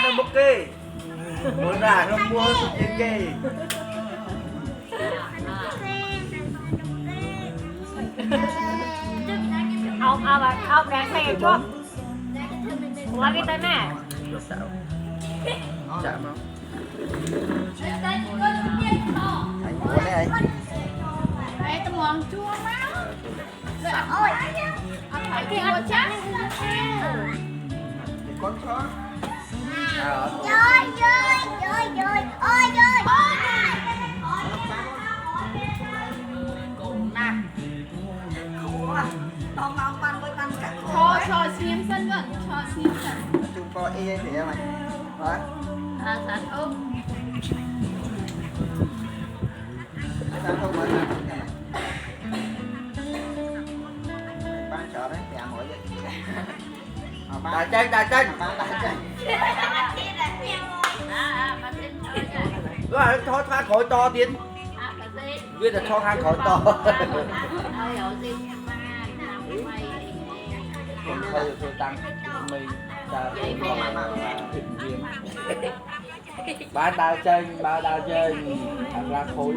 nó bốc kê muốn là nó mua sụp trên kê ông đang xem chứ qua cái tên nè chạm không Ê, tao mòn chua máu. Ôi, anh phải chua chắc. con chó Rồi, ôi rồi. Cho xiêm sân gần, cho xiêm sân. chúng có y thì em này hả Sân ôm. sao không mà bán chợ đấy thì hỏi vậy đà chanh rồi cho than khỏi to tiến biết là cho than khỏi to còn thôi tôi tăng mình ta thịnh viên ba đào chanh ăn ra khối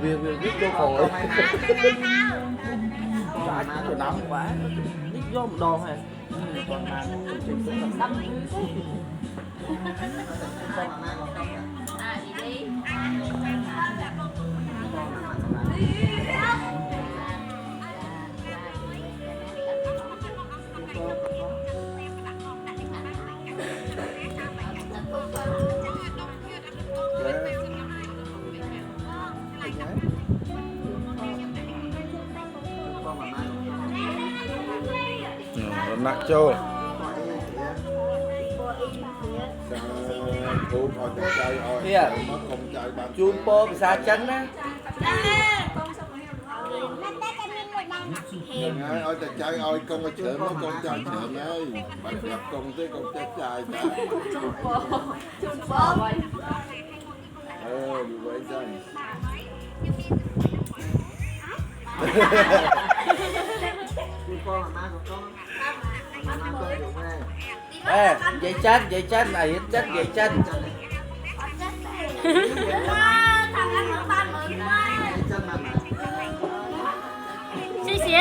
việc biết cho khối phải cho nóng quá biết do một đòn hay còn mà nặng trâu kìa chun po xa chân á ôi ta trai ơi con ơi chợ nó con trai chợ ơi bạn đẹp con tới con trai ta đi quay chơi ê dây chân này hiến chất dây chân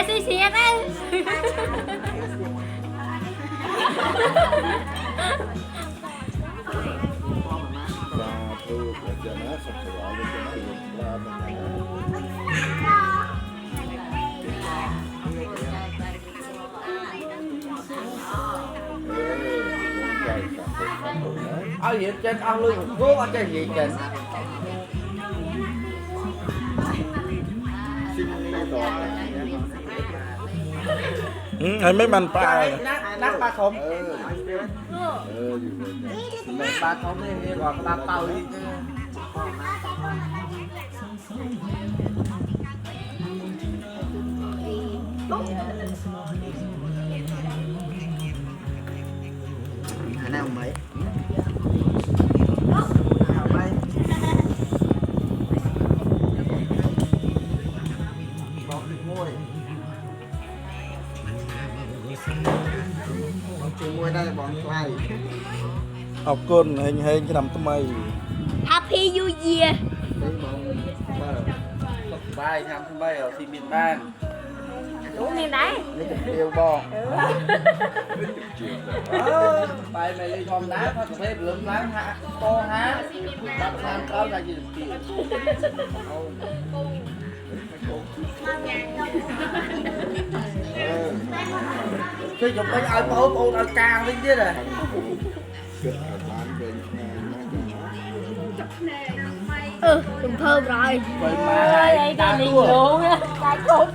xì xìa đấy và thu của chợ nó sắp sửa để cho nó được ra áo hiến chân áo lưng một cố áo chân dây chân hay mấy bàn pa nát ba không gì mẹ ba không đi còn ba tàu đi Hải nào mấy mua đây bọn xoay học côn hình cái nằm tầm mây Happy New Year bài tham thứ bảy ở thì miền Nam đúng miền đấy yêu bò bài mày đi thòm đá thôi phải lượm láng hả to há bắt tham có là gì được tiền cái dùng cái ai bố bố ai càng lên chứ này trùng thơm rồi vậy ơi đây cái liền luôn á cái cốt